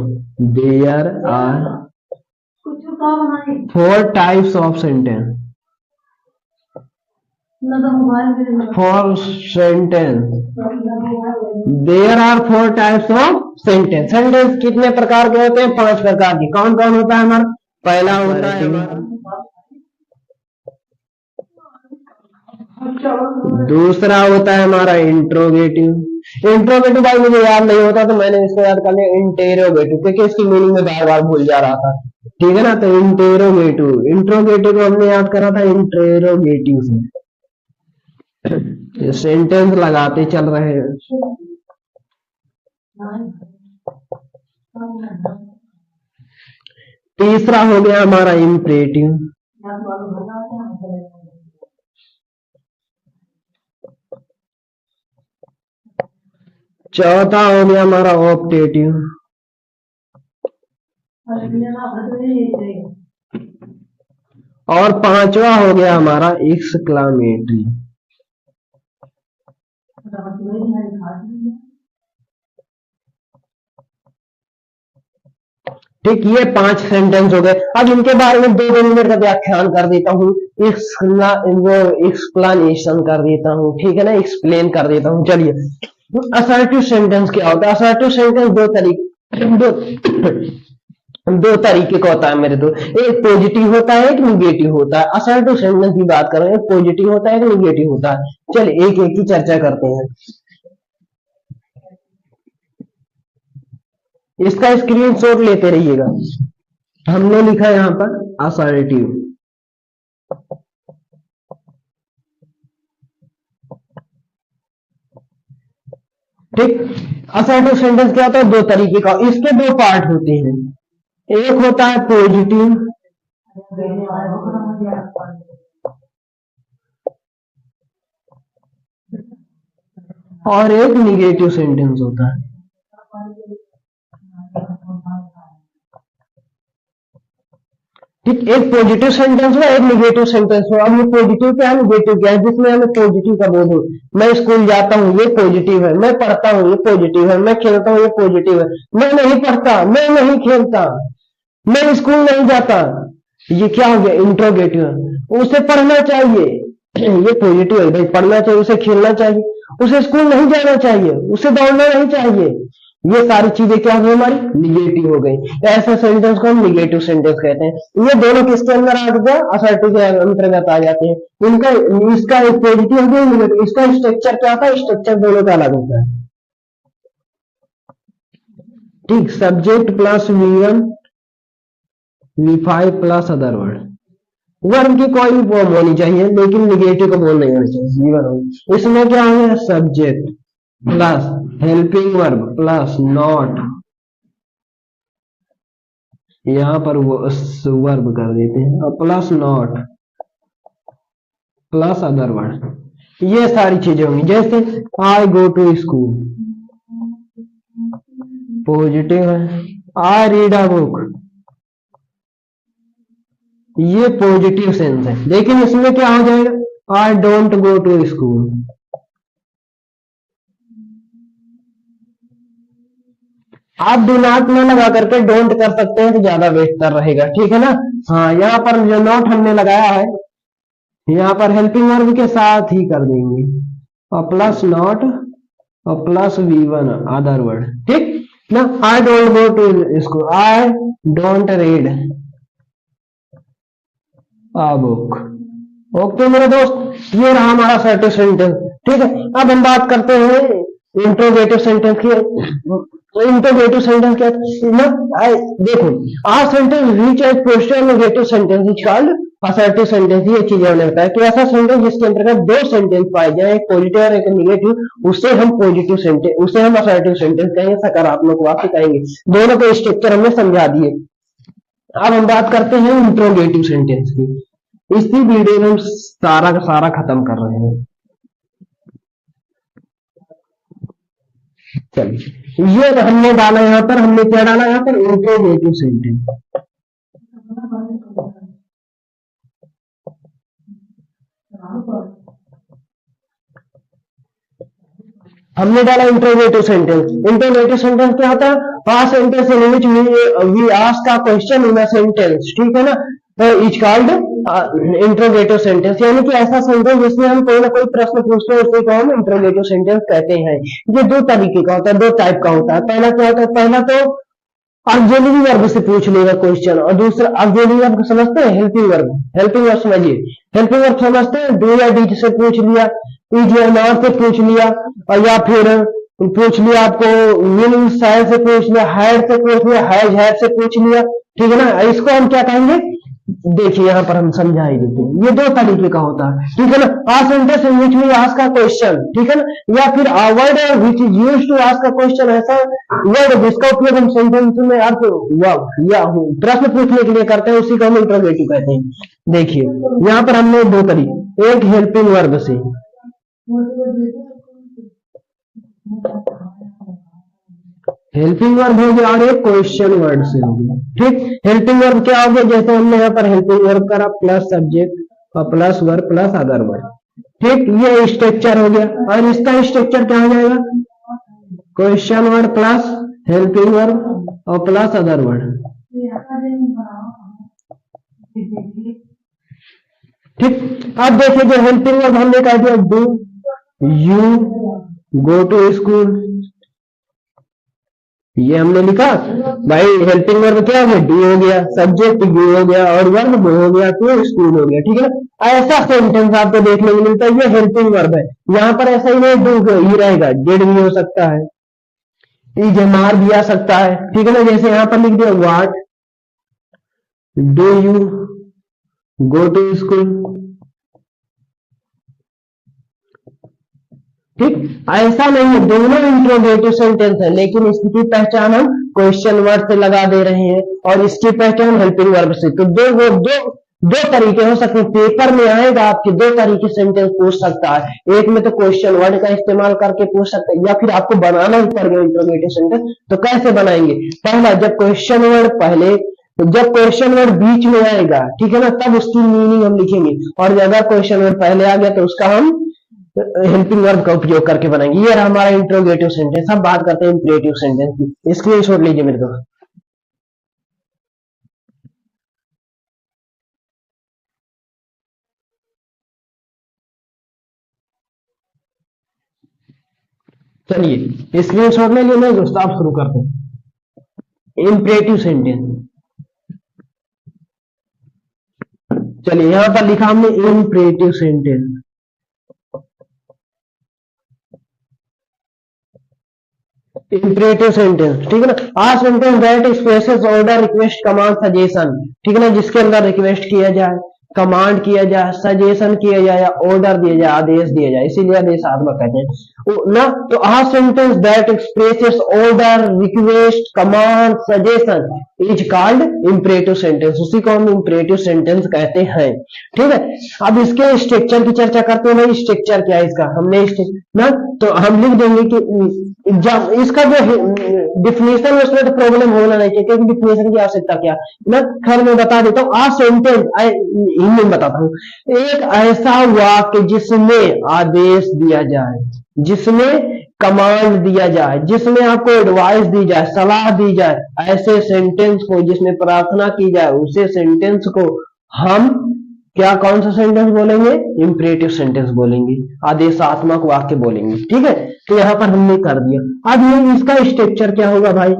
Speaker 1: There are 4 types of sentence. For sentence there are 4 types of sentence. Sentence कितने प्रकार के होते हैं? 5 प्रकार के। कौन कौन होता है हमारा? पहला होता है हमारा, दूसरा होता है हमारा इंट्रोगेटिव। इंट्रोगेटिव भाई मुझे याद नहीं होता तो मैंने इसको याद कर लिया इंटेरोगेटिव, क्योंकि इसकी मीनिंग में बार बार भूल जा रहा था। ठीक है ना। तो इंटेरोगेटिव, इंट्रोगेटिव को हमने याद करा था इंटेरोगेटिव से। सेंटेंस लगाते चल रहे हैं। तीसरा हो गया हमारा इंपरेटिव, चौथा हो गया हमारा ऑप्टेटिव, और पांचवा हो गया हमारा एक्सक्लामेटरी। ठीक। ये 5 सेंटेंस हो गए। अब इनके बारे में 2 मिनट का व्याख्यान कर देता हूँ, एक्सप्लेनेशन कर देता हूँ। ठीक है ना। एक्सप्लेन कर देता हूँ। चलिए असर्टिव सेंटेंस क्या होता है? असर्टिव सेंटेंस दो तरीके का होता है मेरे दोस्त। एक पॉजिटिव होता है, एक निगेटिव होता है। असर्टिव सेंटेंस की बात कर रहे हैं, एक पॉजिटिव होता है, एक निगेटिव होता है। चलिए एक एक की चर्चा करते हैं। इसका स्क्रीनशॉट लेते रहिएगा। हमने लिखा है यहां पर असर्टिव। ठीक। असर्टिव सेंटेंस क्या होता है? 2 तरीके का। इसके 2 पार्ट होते हैं। एक होता है पॉजिटिव और एक निगेटिव सेंटेंस होता है। ठीक, एक पॉजिटिव सेंटेंस हो, एक निगेटिव सेंटेंस हो। अब ये पॉजिटिव क्या है, निगेटिव क्या है, जिसमें हमें पॉजिटिव का बोध हो। मैं स्कूल जाता हूँ, ये पॉजिटिव है। मैं पढ़ता हूँ, ये पॉजिटिव है। मैं खेलता हूँ, ये पॉजिटिव है। मैं नहीं पढ़ता, मैं नहीं खेलता, मैं स्कूल नहीं जाता, ये क्या हो गया, इंट्रोगेटिव। उसे पढ़ना चाहिए, ये पॉजिटिव है भाई, पढ़ना चाहिए, उसे खेलना चाहिए, उसे स्कूल नहीं जाना चाहिए, उसे दौड़ना नहीं चाहिए। ये सारी चीजें क्या हो गई, हमारी निगेटिव हो गई। ऐसे सेंटेंस को हम निगेटिव सेंटेंस कहते हैं। ये दोनों किसके अंदर आ गया, असर्टिव के अंतर्गत आ जाते हैं। इनका, इसका एक पॉजिटिव हो गया, निगेटिव। इसका स्ट्रक्चर क्या था, स्ट्रक्चर दोनों का अलग होता है। ठीक, subject plus V1 V5 plus other word. Verb की कोई भी फॉर्म होनी चाहिए, लेकिन निगेटिव का बोल नहीं होना चाहिए, V1 होगी। इसमें क्या है, subject plus helping verb plus not, यहां पर वो वर्ब कर देते हैं, और plus not plus other word. ये सारी चीजें होंगी। जैसे I go to school, positive है। आई रीड अ बुक, ये पॉजिटिव सेंस है। लेकिन इसमें क्या हो जाएगा, I don't go to school. आप डू नॉट में लगा करके डोंट कर सकते हैं तो ज्यादा बेहतर रहेगा, ठीक है ना। हाँ, यहाँ पर जो नॉट हमने लगाया है, यहाँ पर हेल्पिंग वर्ब के साथ ही कर देंगे, और प्लस नॉट और प्लस V1 अदर वर्ड। ठीक ना, I don't go to school, I don't read a book. Okay मेरे दोस्त, ये रहा हमारा सर्टिव सेंटेंस। ठीक है, अब हम बात करते हैं इंट्रोगेटिव सेंटेंस की। इंट्रोगेटिव सेंटेंस क्या है, देखो, a sentence which is positive or negative sentence is called assertive sentence. ये चीज हमने बताया कि ऐसा सेंटेंस जिसके अंतर्गत दो सेंटेंस पाए जाए, एक पॉजिटिव और एक निगेटिव, उसे हम पॉजिटिव सेंटेंस, उसे हम असर्टिव सेंटेंस कहेंगे, सकारात्मक वाक्य कहेंगे। दोनों को स्ट्रक्चर हमने समझा दिए। अब हम बात करते हैं इंट्रोगेटिव सेंटेंस की। इसी वीडियो में हम सारा का सारा खत्म कर रहे हैं। चलिए, ये हमने डाला, यहाँ पर हमने क्या डाला, यहाँ पर इंट्रोगेटिव सेंटेंस। हमने डाला इंट्रोगेटिव सेंटेंस। इंट्रोगेटिव सेंटेंस क्या होता है, a sentence in which we ask a question in a sentence, ठीक है ना, इज कॉल्ड इंट्रोगेटिव सेंटेंस। यानी कि ऐसा सेंटेंस जिसमें हम कोई ना कोई प्रश्न पूछते हैं, उसे को हम इंट्रोगेटिव सेंटेंस कहते हैं। ये दो तरीके का होता है, दो टाइप का होता है। पहला क्या होता है, पहला तो ऑक्सिलरी वर्ब से पूछ लेगा क्वेश्चन, और दूसरा ऑक्सिलरी वर्ब समझते हैं, हेल्पिंग वर्ब। हेल्पिंग वर्ब समझिए, हेल्पिंग वर्ब समझते हैं, डू या डीड से पूछ लिया, इज या नॉट से पूछ लिया, और या फिर पूछ लिया आपको मीनिंग साइड से पूछ लिया, हैड से पूछ लिया, हैज हैड से पूछ लिया, ठीक है ना। इसको हम क्या कहेंगे, देखिए यहाँ पर हम समझा ही देते हैं। ये दो तरीके का होता है, ठीक है ना। A sentence in which we ask a question, ठीक है ना, या फिर a word which is used to ask a question, ऐसा वर्ड जिसका उपयोग हम सेंटेंस में अर्थ या प्रश्न पूछने के लिए करते हैं, उसी को हम इंट्रोगेटिव कहते हैं। देखिए यहाँ पर हमने दो तरीके, एक हेल्पिंग वर्ब से, हेल्पिंग वर्ब हो गया, और एक क्वेश्चन वर्ड से हो गया। ठीक, हेल्पिंग वर्ब क्या हो गया, जैसे हमने यहाँ पर हेल्पिंग वर्ब करा, प्लस सब्जेक्ट और plus verb plus other word. ठीक, ये स्ट्रक्चर हो गया। और इसका स्ट्रक्चर क्या हो जाएगा, question word plus helping verb और प्लस अदर वर्ड। ठीक, अब देखिए जो हेल्पिंग वर्ब हमने कह दिया, do you go to school, ये हमने लिखा भाई। हेल्पिंग वर्ब क्या हो गया, डू हो गया, सब्जेक्ट यू हो गया, और वर्ब हो गया तो स्कूल हो गया, ठीक है ना। ऐसा सेंटेंस आपको देखने को मिलता है, ये हेल्पिंग वर्ब है। यहाँ पर ऐसा ही नहीं डू ही रहेगा, डिड भी हो सकता है, इज मार भी आ सकता है, ठीक है ना। जैसे यहाँ पर लिख दिया, what do you go to school. ठीक, ऐसा नहीं है, दोनों इंट्रोगेटिव सेंटेंस है, लेकिन इसकी पहचान हम क्वेश्चन वर्ड से लगा दे रहे हैं, और इसकी पहचान हेल्पिंग वर्ब से। तो दो दो तरीके हो सकते हैं, पेपर में आएगा आपके दो तरीके सेंटेंस पूछ सकता है। एक में तो क्वेश्चन वर्ड का इस्तेमाल करके पूछ सकता है, या फिर आपको बनाना ही पड़ेगा इंट्रोगेटिव सेंटेंस। तो कैसे बनाएंगे? पहला, जब क्वेश्चन वर्ड पहले, जब क्वेश्चन वर्ड बीच में आएगा, ठीक है ना, तब उसकी मीनिंग हम लिखेंगे। और अगर क्वेश्चन वर्ड पहले आ गया तो उसका हम हेल्पिंग वर्ब का उपयोग करके बनाएंगे। ये रहा हमारा इंट्रोगेटिव सेंटेंस। अब बात करते हैं इंपरेटिव सेंटेंस की। स्क्रीनशॉट लीजिए मेरे को। चलिए स्क्रीनशॉट ले लिया दोस्तों, आप शुरू करते हैं इंपरेटिव सेंटेंस। चलिए यहां पर लिखा हमने इंपरेटिव सेंटेंस। इंपरेटिव सेंटेंस, ठीक है ना। A sentence that expresses order, request, command, suggestion, ठीक है ना, जिसके अंदर रिक्वेस्ट किया जाए, कमांड किया जाए, सजेशन किया जाए, या ऑर्डर दिया जाए, आदेश दिया जाए, इसीलिए आदेशात्मक कहते हैं ना। तो a sentence that expresses order, request, command, suggestion is called imperative sentence. उसी को हम इंपरेटिव सेंटेंस कहते हैं, ठीक है। अब इसके स्ट्रक्चर की चर्चा करते हैं। भाई स्ट्रक्चर क्या है इसका, हमने ना, तो हम लिख देंगे कि इसका जो डिफिनेशन है उसमें तो प्रॉब्लम होना नहीं चाहिए, क्योंकि डिफिनेशन की आवश्यकता क्या मैं खैर मैं बता देता हूँ। आ सेंटेंस हिंदी में बताता हूँ, एक ऐसा वाक्य जिसमें आदेश दिया जाए, जिसमें कमांड दिया जाए, जिसमें आपको एडवाइस दी जाए, सलाह दी जाए, ऐसे सेंटेंस को, जिसमें प्रार्थना की जाए, उसे सेंटेंस को हम क्या, कौन सा सेंटेंस बोलेंगे? इंपरेटिव सेंटेंस बोलेंगे, आदेशात्मक वाक्य बोलेंगे, ठीक है। तो यहां पर हमने कर दिया। अब ये इसका स्ट्रक्चर क्या होगा भाई?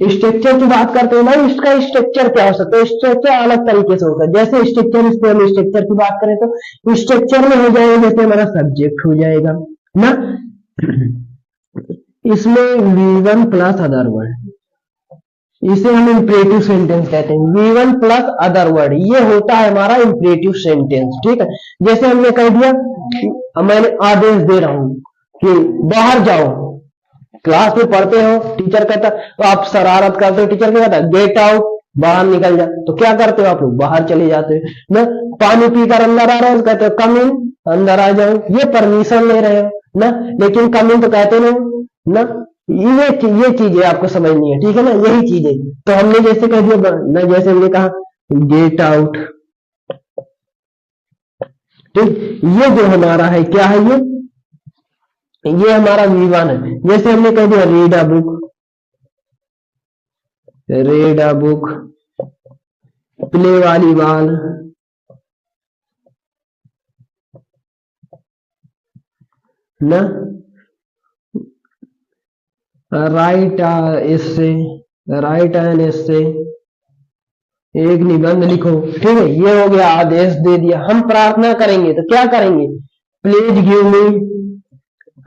Speaker 1: स्ट्रक्चर की बात करते हैं भाई, इसका स्ट्रक्चर क्या हो सकता है? स्ट्रक्चर अलग तरीके से होता है। जैसे स्ट्रक्चर, इस पे हम स्ट्रक्चर की बात करें तो स्ट्रक्चर में हो जाएगा, जैसे हमारा सब्जेक्ट हो जाएगा ना, इसमें V1 प्लस अदर वर्ड, इसे हम इंपरेटिव सेंटेंस कहते हैं। V1 प्लस अदर वर्ड, ये होता है हमारा इंपरेटिव सेंटेंस, ठीक है। जैसे हमने कह दिया, मैंने आदेश दे रहा हूं कि बाहर जाओ, क्लास में पढ़ते हो, टीचर कहता, तो आप शरारत करते हो, टीचर क्या कहता है? गेट आउट, बाहर निकल जा। तो क्या करते हो आप लोग? बाहर चले जाते हो ना। पानी पीकर अंदर आ रहे हो, कहते हो कम इन, अंदर आ जाओ, ये परमिशन ले रहे हो ना, लेकिन कम इन तो कहते नहीं ना। ये चीजें आपको समझनी है, ठीक है ना, यही चीजें। तो हमने जैसे कह दिया ना, जैसे हमने कहा गेट आउट, ठीक, ये जो हमारा है क्या है, ये हमारा V1 है। जैसे हमने कह दिया read a book, read a book, play volleyball ना, राइट इससे, राइट एन इससे, एक निबंध लिखो, ठीक है। ये हो गया, आदेश दे दिया। हम प्रार्थना करेंगे तो क्या करेंगे? प्लीज गिव मी,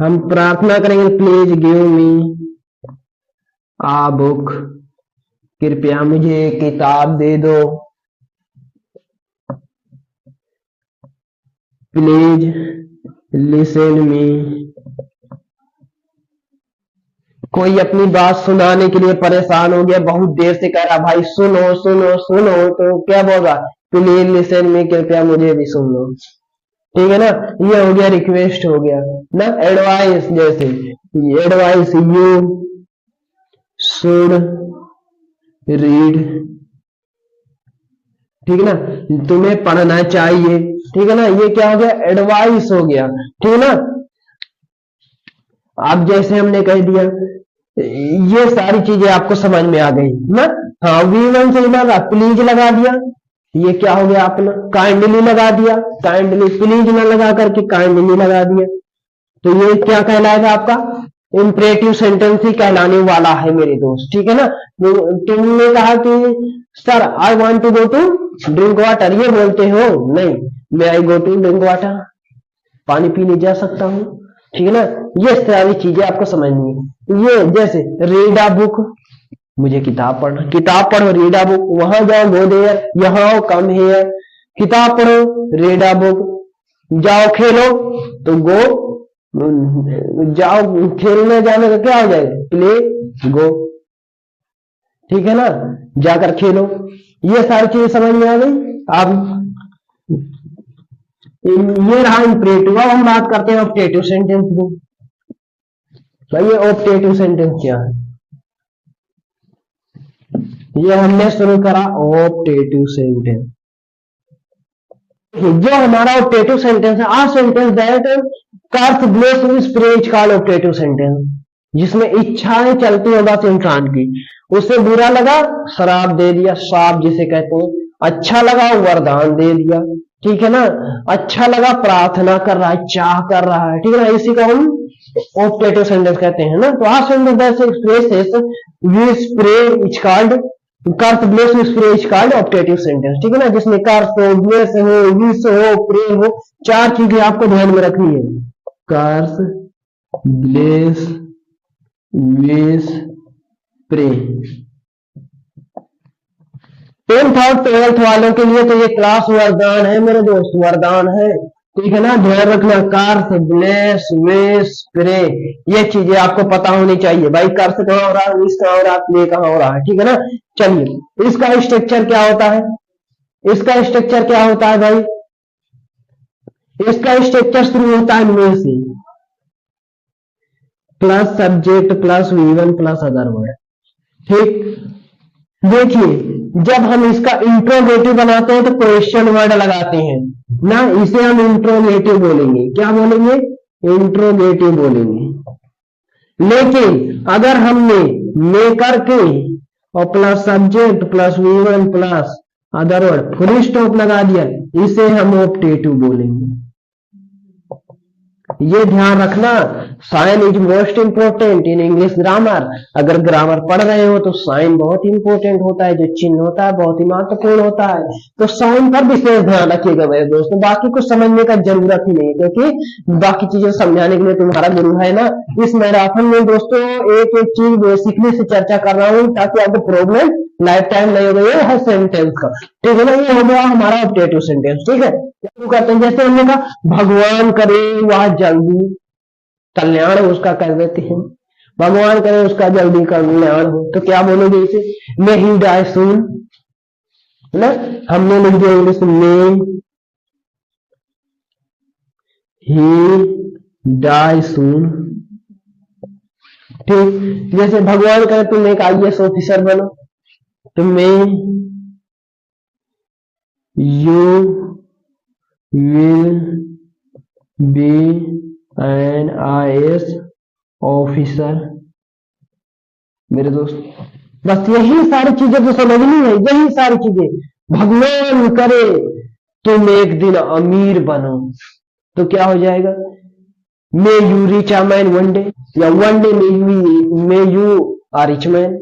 Speaker 1: हम प्रार्थना करेंगे please give me a book, कृपया मुझे किताब दे दो। प्लीज लिसन मी, कोई अपनी बात सुनाने के लिए परेशान हो गया, बहुत देर से कह रहा भाई सुनो सुनो सुनो, तो क्या बोला? प्लीज लिसन मी, कृपया मुझे भी सुन लो, ठीक है ना। ये हो गया, रिक्वेस्ट हो गया ना। एडवाइस, जैसे एडवाइस, यू शुड रीड, ठीक है ना, तुम्हें पढ़ना चाहिए, ठीक है ना। ये क्या हो गया? एडवाइस हो गया, ठीक है ना। अब जैसे हमने कह दिया, ये सारी चीजें आपको समझ में आ गई ना। हाँ, V1 से लगा, प्लीज लगा दिया, ये क्या हो गया अपना? काइंडली लगा दिया, काइंडली, प्लीज ना लगा करके काइंडली लगा दिया, तो ये क्या कहलाएगा? आपका इंपरेटिव सेंटेंस ही कहलाने वाला है मेरे दोस्त, ठीक है ना। तुमने कहा कि sir I want to go to drink water, ये बोलते हो नहीं, मैं I go to drink water, पानी पीने जा सकता हूँ, ठीक है ना। ये सारी चीजें आपको समझनी है। ये जैसे रीड अ बुक, मुझे किताब पढ़ना, किताब पढ़ो, रीड अ बुक, वहां जाओ, गो देयर, यहाँ आओ, कम हियर, किताब पढ़ो, रीड अ बुक, जाओ खेलो, तो गो, जाओ खेलने जाने का क्या हो जाएगा? प्ले गो, ठीक है ना, जाकर खेलो। ये सारी चीजें समझ में आ गई। अब ये रहा इम्परेटिव। अब हम बात करते हैं ऑप्टेटिव सेंटेंस की। भाई ये ऑप्टेटिव सेंटेंस क्या है? ये हमने शुरू करा ऑप्टेटिव सेंटेंस। जो हमारा ऑप्टेटिव सेंटेंस है, a sentence that curse bless wish prayer called optative sentence, जिसमें इच्छाएं चलती हो बस इंसान की। उसे बुरा लगा शराब दे दिया, श्राप जिसे कहते हैं। अच्छा लगा वरदान दे दिया, ठीक है ना। अच्छा लगा प्रार्थना कर रहा है, चाह कर रहा है, ठीक है ना। इसी को हम ऑप्टेटिव सेंटेंस कहते हैं ना। तो a sentence that expresses wish prayer is called curse bless wish prayer is called optative sentence, ठीक है ना। जिसमें कर्स हो, ब्लेस हो, विश हो, प्रे हो, चार चीजें आपको ध्यान में रखनी है। कर्स, ब्लेस, विश, प्रे। 10th और 12th वालों के लिए तो ये क्लास वरदान है मेरे दोस्त, वरदान है, ठीक है ना। ध्यान रखना, कर्स, ब्लेस, विश, प्रे, ये चीजें आपको पता होनी चाहिए। भाई कर्स कहाँ हो रहा है, विश कहाँ हो रहा है, प्रे कहाँ हो रहा है, ठीक है ना। चलिए, इसका स्ट्रक्चर क्या होता है? इसका स्ट्रक्चर क्या होता है भाई? इसका स्ट्रक्चर शुरू होता है में से, plus subject plus V1 plus other word, ठीक। देखिए, जब हम इसका इंट्रोगेटिव बनाते हैं तो क्वेश्चन वर्ड लगाते हैं ना, इसे हम इंट्रोगेटिव बोलेंगे। क्या बोलेंगे? इंट्रोगेटिव बोलेंगे। लेकिन अगर हमने मेकर के और plus subject plus V1 plus other word full stop लगा दिया, इसे हम ऑप्टेटिव बोलेंगे। ये ध्यान रखना, sign is most important in English grammar. अगर ग्रामर पढ़ रहे हो तो साइन बहुत इंपोर्टेंट होता है, जो चिन्ह होता है बहुत ही महत्वपूर्ण होता है। तो साइन पर विशेष ध्यान रखिएगा मेरे दोस्तों। बाकी कुछ समझने का जरूरत ही नहीं, क्योंकि बाकी चीजें समझाने के लिए तुम्हारा गुरु है ना। इस मैराथन में दोस्तों एक एक चीज बेसिकली से चर्चा कर रहा हूँ, ताकि आपको प्रॉब्लम लाइफ टाइम नहीं हो गई है सेंटेंस का, ठीक है ना। ये हो गया हमारा ऑप्टेटिव सेंटेंस, ठीक है। क्या करते हैं? जैसे हमने कहा भगवान करे वह जल्दी कल्याण हो उसका, कर देते हैं भगवान करे उसका जल्दी कल्याण हो, तो क्या बोलोगे इसे? मे ही डाई सून, ना। हमने लिख दिया इंग्लिश में ही डाई सून, ठीक। जैसे भगवान करे तुम एक IAS ऑफिसर बनो, तो मैं you will be an IAS officer. मेरे दोस्त बस यही सारी चीजें तो समझनी है, यही सारी चीजें। भगवान करे तुम एक दिन अमीर बनो, तो क्या हो जाएगा? May you rich a man one day, या one day may you a rich man,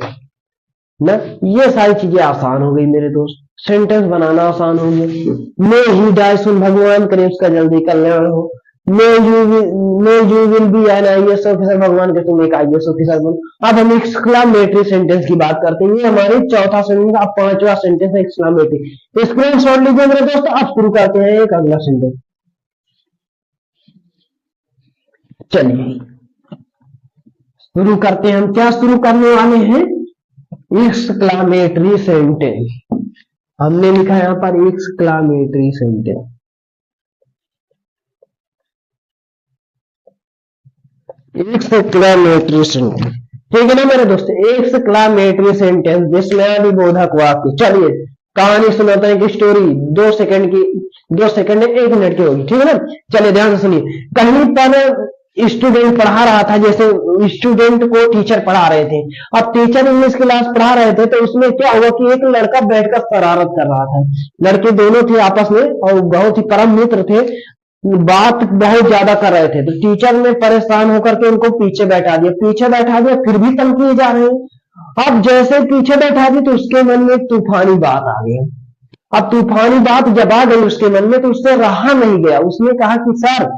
Speaker 1: ना। ये सारी चीजें आसान हो गई मेरे दोस्त, सेंटेंस बनाना आसान हो गया। मे ही डाई सुन, भगवान करे उसका जल्दी कल्याण हो। May you will be an IAS officer, भगवान करे तुम एक IAS ऑफिसर बनो। अब हम एक्सक्लामेटरी सेंटेंस की बात करते हैं। ये हमारे चौथा सेंटेंस, अब पांचवा सेंटेंस है एक्सक्लामेटरी। स्क्रीनशॉट लीजिए मेरे दोस्त। अब शुरू करते हैं एक अगला सेंटेंस। चलिए शुरू करते हैं। हम क्या शुरू करने वाले हैं? Exclamatory sentence. हमने लिखा यहां पर एक्सक्लामेटरी सेंटेंस। एक्सक्लामेटरी सेंटेंस, ठीक है ना मेरे दोस्त। एक्सक्लामेटरी सेंटेंस विस्मयादि बोधक वाक्य। चलिए कहानी सुनाता है, एक स्टोरी 2 सेकंड की, 2 सेकंड 1 मिनट की होगी, ठीक है ना। चलिए ध्यान से सुनिए। कहीं पर स्टूडेंट पढ़ा रहा था, जैसे स्टूडेंट को टीचर पढ़ा रहे थे। अब टीचर इंग्लिश क्लास पढ़ा रहे थे, तो उसमें क्या हुआ कि एक लड़का बैठकर शरारत कर रहा था। लड़के दोनों थे आपस में और बहुत ही परम मित्र थे, बात बहुत ज्यादा कर रहे थे। तो टीचर ने परेशान होकर के उनको पीछे बैठा दिया, फिर भी तंग किए जा रहे हैं। अब जैसे पीछे बैठा दिया तो उसके मन में तूफानी बात आ गई। अब तूफानी बात जब आ गई उसके मन में, तो उससे रहा नहीं गया। उसने कहा कि सर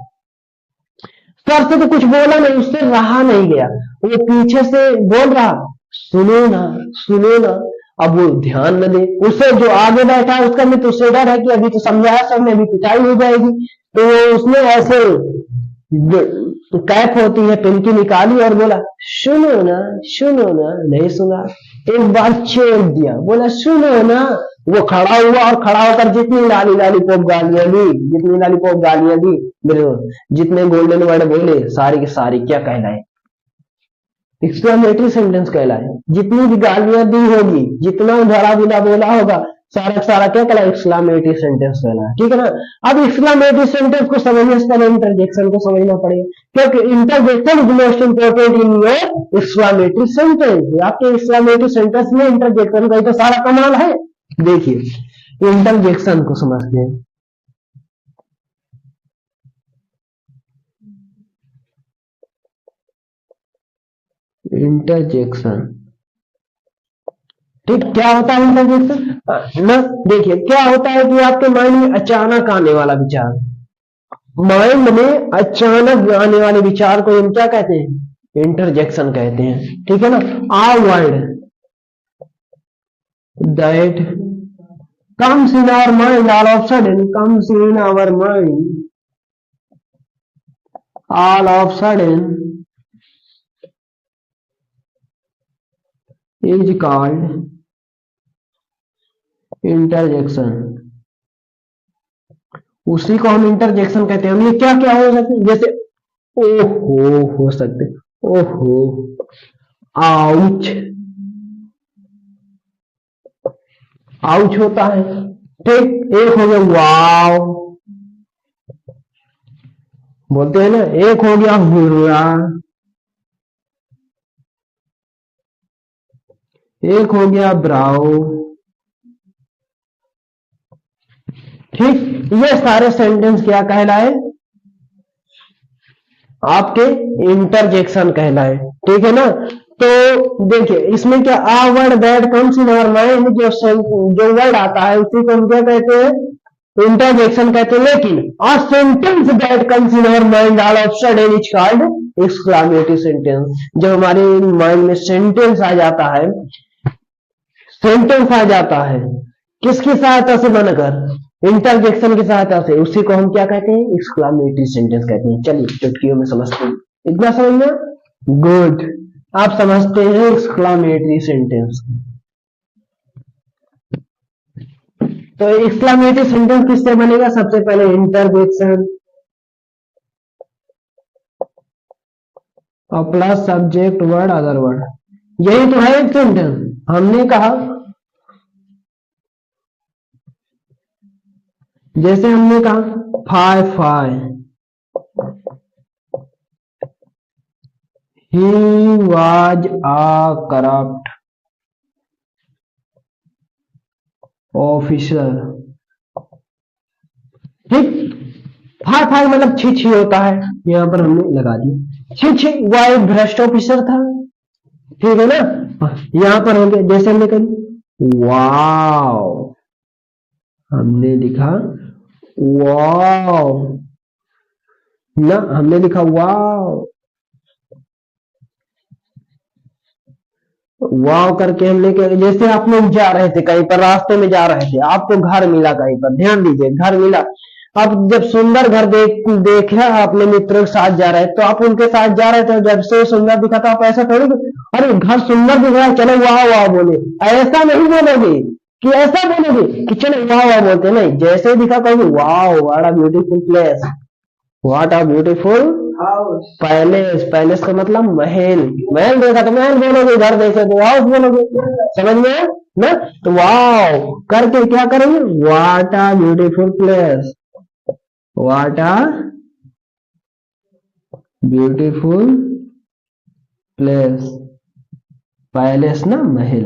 Speaker 1: से तो कुछ बोला नहीं, उससे रहा नहीं गया। वो पीछे से बोल रहा, सुनो ना सुनो ना। अब वो ध्यान न दे, उससे जो आगे बैठा है उसका मित्र, उससे डर है कि अभी तो समझाया सब में, अभी पिटाई हो जाएगी। तो उसने ऐसे कैप होती है पेन की निकाली और बोला सुनो ना, नहीं सुना। एक बार छेड़ दिया, बोला सुनो ना। वो खड़ा हुआ और खड़ा होकर जितनी लॉलीपॉप गालियां दी, जितनी लॉलीपॉप गालियां दी, जितने गोल्डन वर्ड बोले, सारी की सारी क्या कहलाए? एक्सक्लेमेटरी सेंटेंस कहलाए। जितनी भी गालियां दी होगी, जितना धड़ा बिना बोला होगा, सारा सारा क्या कहलाए? एक्सक्लेमेटरी सेंटेंस कहलाए। ठीक है ना। अब एक्सक्लेमेटरी सेंटेंस को समझने से पहले इंटरजेक्शन को समझना पड़ेगा, क्योंकि interjection is most important in your exclamatory sentence. आपके एक्सक्लेमेटरी सेंटेंस में इंटरजेक्शन का ही तो सारा कमाल है। देखिए इंटरजेक्शन को समझते हैं। इंटरजेक्शन, ठीक, क्या होता है इंटरजेक्शन ना? देखिए क्या होता है कि आपके माइंड में अचानक आने वाला विचार, माइंड में अचानक आने वाले विचार को हम क्या कहते हैं? इंटरजेक्शन कहते हैं। ठीक है ना। A word that comes in our mind all of sudden, comes in our mind all of sudden is called interjection। उसी को हम इंटरजेक्शन कहते हैं। हम ये क्या क्या हो सकते हैं? जैसे ओहो हो सकते, ओहो, आउच, आउच होता है। ठीक, एक हो गया वाव, बोलते हैं ना। एक हो गया हुर्रा, एक हो गया ब्राउ। ठीक, ये सारे सेंटेंस क्या कहलाए? आपके इंटरजेक्शन कहलाए। ठीक है ना। तो देखिए इसमें क्या, a word that comes in our mind, जो वर्ड आता है उसी को हम क्या कहते हैं? इंटरजेक्शन कहते हैं। लेकिन a sentence that comes in our mind all of sudden is called exclamatory sentence. जब हमारे माइंड में सेंटेंस आ जाता है, सेंटेंस आ जाता है किसकी सहायता से बनकर? इंटरजेक्शन की सहायता से, उसी को हम क्या कहते हैं? एक्सक्लेमेटरी सेंटेंस कहते हैं। चलिए चुटकियों में समझते हैं। इतना समझ में? गुड, आप समझते हैं एक्सक्लेमेटरी सेंटेंस। तो एक्सक्लेमेटरी सेंटेंस किससे बनेगा? सबसे पहले इंटरजेक्शन और plus subject word other word, यही तो है एक सेंटेंस। हमने कहा, जैसे हमने कहा fie fie, he was a corrupt officer. ठीक, फाय फाय मतलब छी छी होता है, यहां पर हमने लगा दिया छी छी, वह एक भ्रष्ट ऑफिसर था। ठीक है ना। यहां पर हो गया, जैसे हमने कही वाव, हमने लिखा वाव ना, हमने लिखा वाव, वाव करके हमने क्या, जैसे आप लोग जा रहे थे कहीं पर, रास्ते में जा रहे थे, आपको घर मिला कहीं पर, ध्यान दीजिए घर मिला। अब जब सुंदर घर देखा अपने मित्रों के साथ जा रहे, तो आप उनके साथ जा रहे थे, जब से सुंदर दिखा तो आप ऐसा थोड़ी अरे घर सुंदर दिख रहा है चलो वाह वाह बोले, ऐसा नहीं बोलोगे कि ऐसा बोलोगे कि चलो वाह वाह बोलते नहीं। जैसे दिखा कहोगे वाह what a beautiful place, what a beautiful palace. Palace का मतलब महल, महल देखा तो महल बोलोगे, घर देखे तो हाउस बोलोगे। समझ में ना? तो वाव करके क्या करेंगे? What a beautiful place, what a beautiful place, palace ना महल,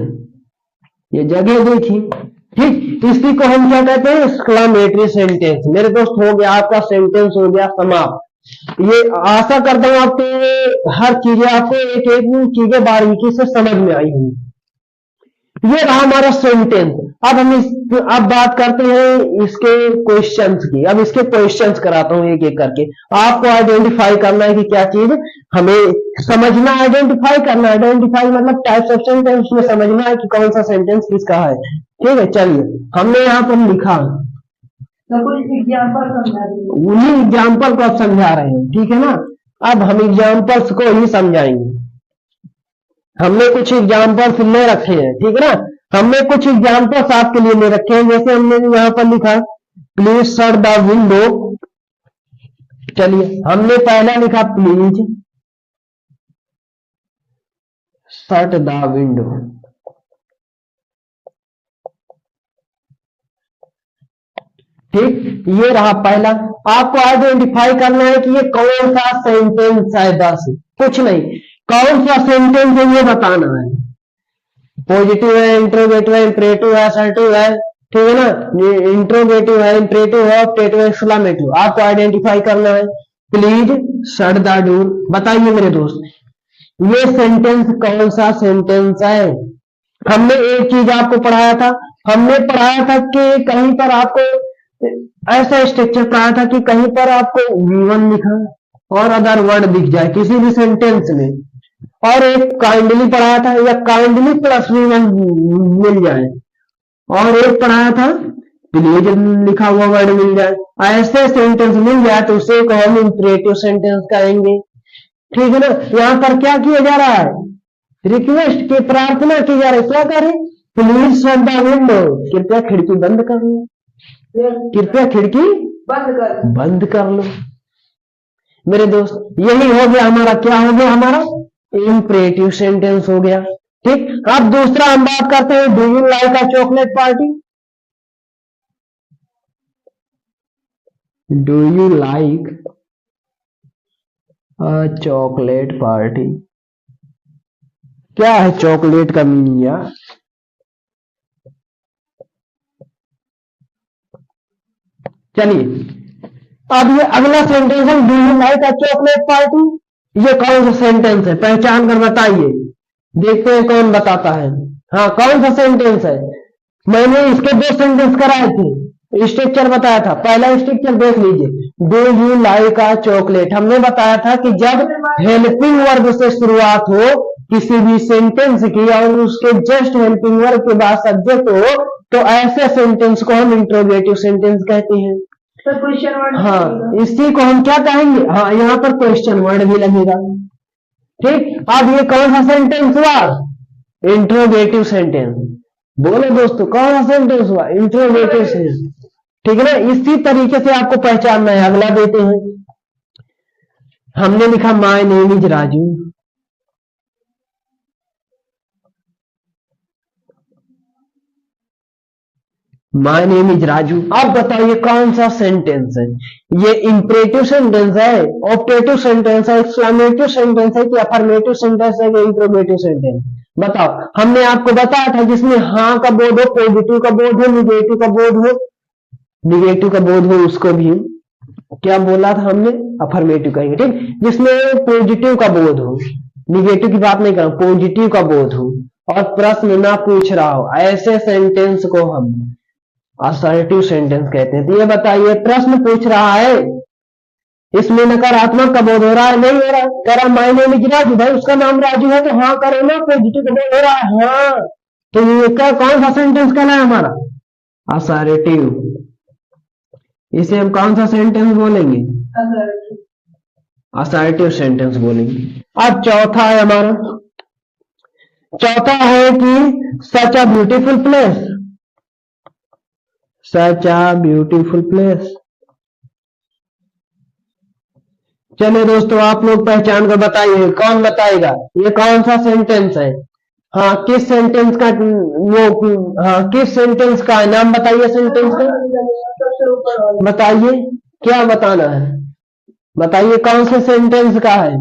Speaker 1: ये जगह देखी। ठीक, इसी को हम क्या कहते हैं? Exclamatory sentence. मेरे दोस्त हो गया आपका सेंटेंस हो गया समाप्त। ये आशा करता हूं आपके हर चीजें, आपको एक एक चीजें बारीकी से समझ में आई होंगी। ये रहा हमारा सेंटेंस। अब हम अब बात करते हैं इसके क्वेश्चंस की। अब इसके क्वेश्चंस कराता हूं एक एक करके। आपको आइडेंटिफाई करना है कि क्या चीज हमें समझना, आइडेंटिफाई करना। आइडेंटिफाई मतलब टाइप्स ऑफ सेंटेंस में समझना है कि कौन सा सेंटेंस किसका है। ठीक है, चलिए हमने यहां पर लिखा, उन्हीं एग्जाम्पल को आप समझा रहे हैं। ठीक है ना। अब हम एग्जाम्पल्स को ही समझाएंगे। हमने कुछ एग्जाम्पल्स ले रखे हैं, ठीक है ना। हमने कुछ एग्जाम्पल्स आपके लिए ले रखे हैं, जैसे हमने यहाँ पर लिखा प्लीज शट द विंडो। चलिए हमने पहला लिखा प्लीज शट द विंडो। ठीक, ये रहा पहला। आपको आइडेंटिफाई करना है कि ये कौन सा सेंटेंस है, बस कुछ नहीं, कौन सा सेंटेंस है ये बताना है। पॉजिटिव है, इंट्रोगेटिव है, इंपरेटिव है, असर्टिव है, ठीक है ना, इंट्रोगेटिव है, इंपरेटिव है, ऑप्टेटिव है, एक्सक्लेमेटिव, आपको आइडेंटिफाई करना है। Please shut the door. बताइए मेरे दोस्त, ये सेंटेंस कौन सा सेंटेंस है। हमने एक चीज आपको पढ़ाया था, हमने पढ़ाया था कि कहीं पर आपको ऐसा स्ट्रक्चर पढ़ाया था कि कहीं पर आपको V1 लिखा और अदर वर्ड दिख जाए किसी भी सेंटेंस में, और एक काइंडली पढ़ाया था या काइंडली प्लस V1 मिल जाए, और एक पढ़ाया था प्लीज लिखा हुआ वर्ड मिल जाए। ऐसे सेंटेंस मिल जाए तो उसे को हम इंपरेटिव सेंटेंस कहेंगे, ठीक है ना। यहाँ पर क्या किया जा रहा है, रिक्वेस्ट की प्रार्थना की जा रही है, क्या करें, प्लीज शट द विंडो, कृपया खिड़की बंद कर लो, कृपया खिड़की बंद कर लो। मेरे दोस्त यही हो गया हमारा, क्या हो गया हमारा इंपरेटिव सेंटेंस हो गया। ठीक, अब दूसरा हम बात करते हैं, do you like a chocolate party. Do you like a chocolate party. क्या है चॉकलेट का मीनिंग यार। चलिए अब ये अगला सेंटेंस है, do you like a chocolate party. ये कौन सा सेंटेंस है, पहचान कर बताइए, देखते हैं कौन बताता है। हाँ, कौन सा सेंटेंस है। मैंने इसके दो सेंटेंस कराए थे, स्ट्रक्चर बताया था। पहला स्ट्रक्चर देख लीजिए, do you like a chocolate. हमने बताया था कि जब हेल्पिंग वर्ब से शुरुआत हो किसी भी सेंटेंस की और उसके जस्ट हेल्पिंग वर्ब के बाद सब्जेक्ट हो, तो ऐसे सेंटेंस को हम इंट्रोगेटिव सेंटेंस कहते हैं। क्वेश्चन वर्ड, हाँ, इसी को हम क्या कहेंगे, हाँ यहाँ पर क्वेश्चन वर्ड भी लगेगा। ठीक, अब ये कौन सा सेंटेंस हुआ, इंट्रोगेटिव सेंटेंस। बोलो दोस्तों कौन सा सेंटेंस हुआ, इंट्रोगेटिव सेंटेंस, ठीक है ना। इसी तरीके से आपको पहचानना है। अगला देते हैं, हमने लिखा my name is Raju. My name is Raju. अब बताइए कौन सा सेंटेंस है, ये इंपरेटिव सेंटेंस है, ऑप्टेटिव सेंटेंस है, एक्सक्लेमेटिव सेंटेंस है, कि अफर्मेटिव सेंटेंस है, कि इंट्रोगेटिव सेंटेंस। बताओ, हमने आपको बताया था जिसमें हाँ का बोध हो, पॉजिटिव का बोध हो, निगेटिव का बोध हो, निगेटिव का बोध हो उसको भी क्या बोला था हमने, अफर्मेटिव कहेंगे। ठीक, जिसमें पॉजिटिव का बोध हो, निगेटिव की बात नहीं कर, पॉजिटिव का बोध हो और प्रश्न ना पूछ रहा हो, ऐसे सेंटेंस को हम असर्टिव सेंटेंस कहते हैं। तो ये बताइए, प्रश्न पूछ रहा है, इसमें नकारात्मक का बोध हो रहा है, नहीं हो रहा, कह रहा माय नेम इज राजू, भाई उसका नाम राजू है तो हाँ करो ना, पॉजिटिव का बोध हो रहा है, हाँ। तो ये क्या कौन सा सेंटेंस कहना है हमारा, असर्टिव। इसे हम कौन सा सेंटेंस बोलेंगे, असर्टिव सेंटेंस बोलेंगे। अब चौथा है हमारा, चौथा है कि such a beautiful place. Such a beautiful place. चलिए दोस्तों, आप लोग पहचान कर बताइए, कौन बताएगा ये कौन सा सेंटेंस है। हाँ, किस सेंटेंस का वो, हाँ किस सेंटेंस का है, नाम बताइए सेंटेंस का, बताइए क्या बताना है, बताइए कौन से सेंटेंस का है।